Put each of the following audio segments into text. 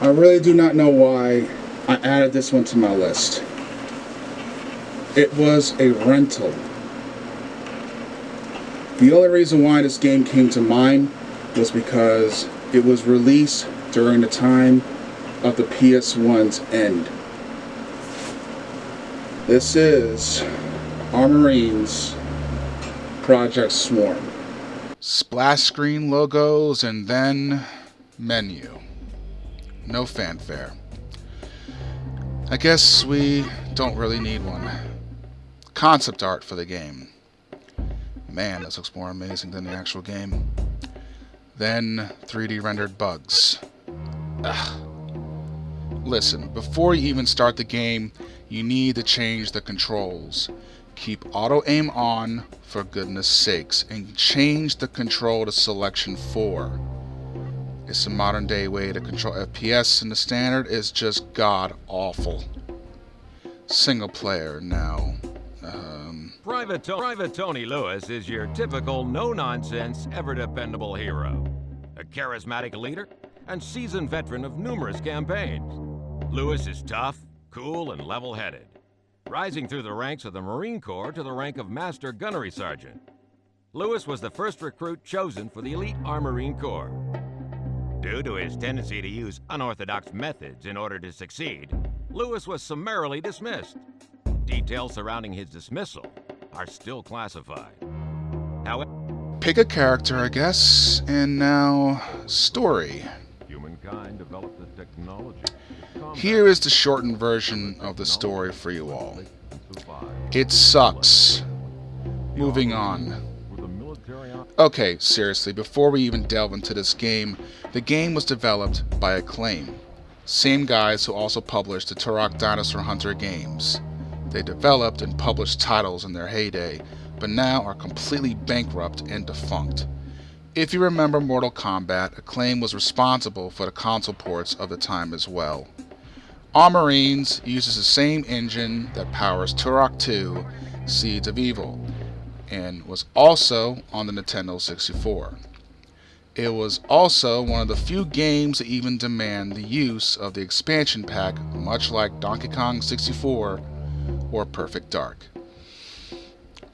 I really do not know why I added this one to my list. It was a rental. The only reason why this game came to mind was because it was released during the time of the PS1's end. This is Armorines Project S.W.A.R.M. Splash screen logos and then menu. No fanfare. I guess we don't really need one. Concept art for the game. Man, this looks more amazing than the actual game. Then 3D rendered bugs. Ugh. Listen, before you even start the game, you need to change the controls. Keep auto aim on, for goodness sakes, and change the control to selection 4. It's a modern day way to control FPS, and the standard is just god awful. Single player now. Private Tony Lewis is your typical no-nonsense, ever-dependable hero. A charismatic leader and seasoned veteran of numerous campaigns. Lewis is tough, cool, and level-headed, rising through the ranks of the Marine Corps to the rank of Master Gunnery Sergeant. Lewis was the first recruit chosen for the elite Armorine Corps. Due to his tendency to use unorthodox methods in order to succeed, Lewis was summarily dismissed. Details surrounding his dismissal are still classified. However, Pick a character, I guess, and now story. humankind developed the technology. Here is the shortened version of the story for you all. It sucks. Moving on. Okay, seriously, before we even delve into this game, the game was developed by Acclaim. Same guys who also published the Turok Dinosaur Hunter games. They developed and published titles in their heyday, but now are completely bankrupt and defunct. If you remember Mortal Kombat, Acclaim was responsible for the console ports of the time as well. Armorines uses the same engine that powers Turok 2, Seeds of Evil, and was also on the Nintendo 64. It was also one of the few games that even demand the use of the expansion pack, much like Donkey Kong 64 or Perfect Dark.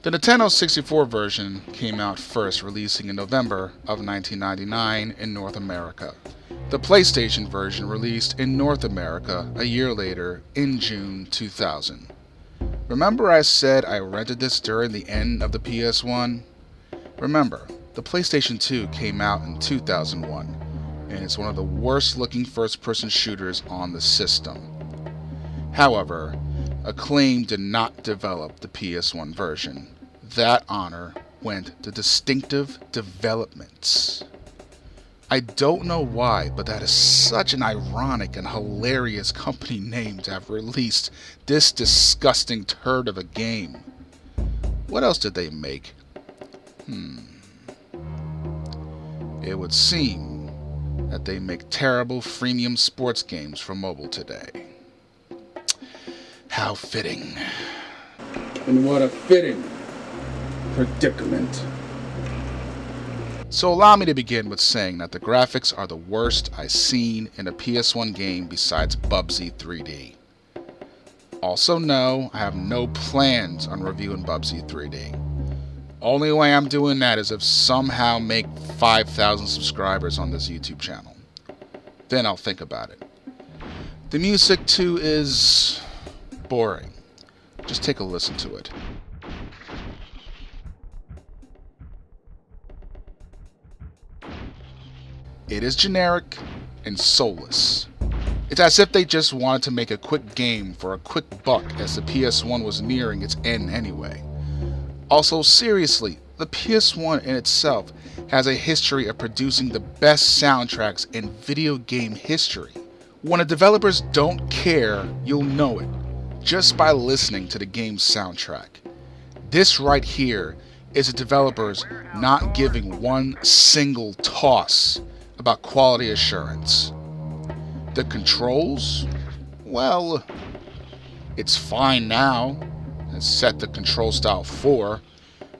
The Nintendo 64 version came out first, releasing in November of 1999 in North America. The PlayStation version released in North America a year later in June 2000. Remember I said I rented this during the end of the PS1? Remember, the PlayStation 2 came out in 2001, and it's one of the worst looking first-person shooters on the system. However, Acclaim did not develop the PS1 version. That honor went to Distinctive Developments. I don't know why, but that is such an ironic and hilarious company name to have released this disgusting turd of a game. What else did they make? It would seem that they make terrible freemium sports games for mobile today. How fitting. And what a fitting predicament. So allow me to begin with saying that the graphics are the worst I've seen in a PS1 game besides Bubsy 3D. Also no, I have no plans on reviewing Bubsy 3D. Only way I'm doing that is if somehow make 5,000 subscribers on this YouTube channel. Then I'll think about it. The music too is boring. Just take a listen to it. It is generic and soulless. It's as if they just wanted to make a quick game for a quick buck, as the PS1 was nearing its end anyway. Also, seriously, the PS1 in itself has a history of producing the best soundtracks in video game history. When the developers don't care, you'll know it just by listening to the game's soundtrack. This right here is the developers not giving one single toss about quality assurance. The controls? Well, it's fine now. It's set to control style 4,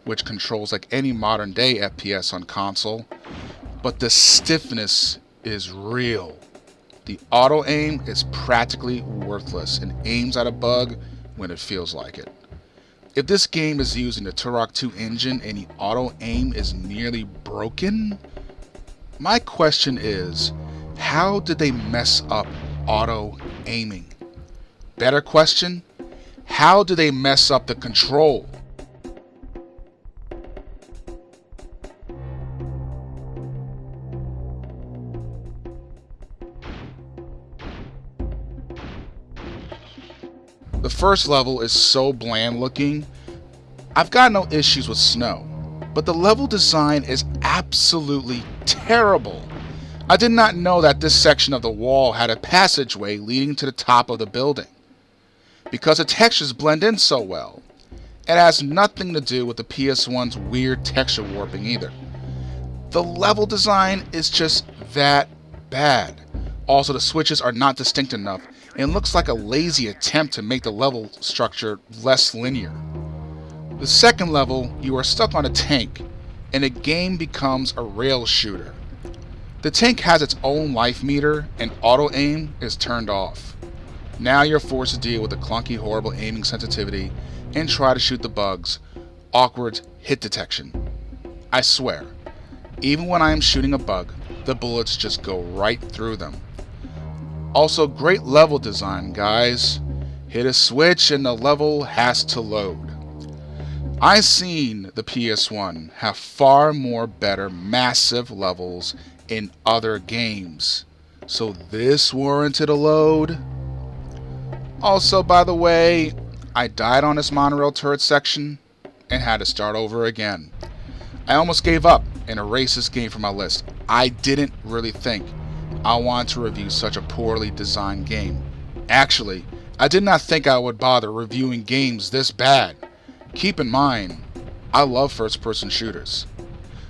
which controls like any modern day FPS on console, but the stiffness is real. The auto aim is practically worthless and aims at a bug when it feels like it. If this game is using the Turok 2 engine and the auto aim is nearly broken, my question is, how did they mess up auto aiming? Better question, how did they mess up the control? The first level is so bland looking. I've got no issues with snow, but the level design is absolutely terrible. I did not know that this section of the wall had a passageway leading to the top of the building, because the textures blend in so well. It has nothing to do with the PS1's weird texture warping either. The level design is just that bad. Also, the switches are not distinct enough, and it looks like a lazy attempt to make the level structure less linear. The second level, you are stuck on a tank, and the game becomes a rail shooter. The tank has its own life meter, and auto aim is turned off. Now you're forced to deal with the clunky, horrible aiming sensitivity and try to shoot the bugs. Awkward hit detection. I swear, even when I am shooting a bug, the bullets just go right through them. Also, great level design, guys. Hit a switch and the level has to load. I've seen the PS1 have far more better massive levels in other games, so this warranted a load. Also, by the way, I died on this monorail turret section and had to start over again. I almost gave up and erased this game from my list. I didn't really think I wanted to review such a poorly designed game. Actually, I did not think I would bother reviewing games this bad. Keep in mind, I love first-person shooters.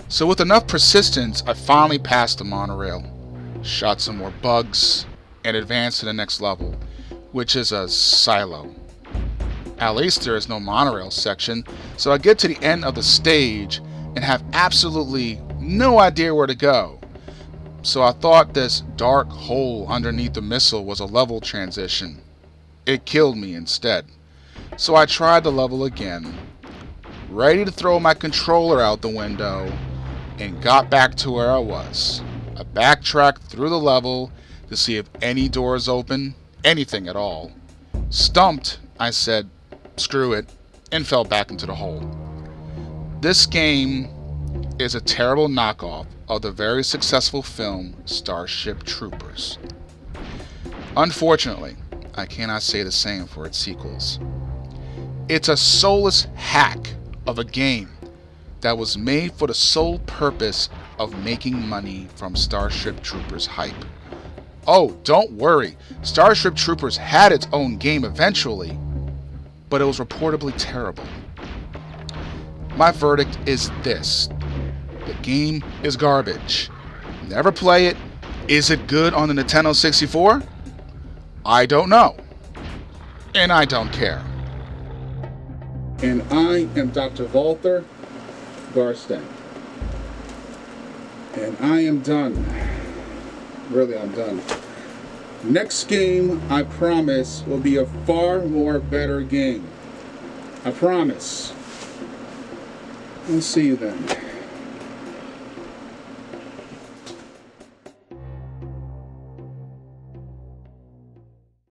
So with enough persistence, I finally passed the monorail, shot some more bugs, and advanced to the next level, which is a silo. At least there is no monorail section, so I get to the end of the stage and have absolutely no idea where to go. So I thought this dark hole underneath the missile was a level transition. It killed me instead. So I tried the level again, ready to throw my controller out the window, and got back to where I was. I backtracked through the level to see if any doors open, anything at all. Stumped, I said, screw it, and fell back into the hole. This game is a terrible knockoff of the very successful film Starship Troopers. Unfortunately, I cannot say the same for its sequels. It's a soulless hack of a game that was made for the sole purpose of making money from Starship Troopers hype. Oh, don't worry, Starship Troopers had its own game eventually, but it was reportedly terrible. My verdict is this: the game is garbage. Never play it. Is it good on the Nintendo 64? I don't know. And I don't care. And I am Dr. Valther, Garstang. And I am done. Really, I'm done. Next game, I promise, will be a far more better game. I promise. I'll see you then.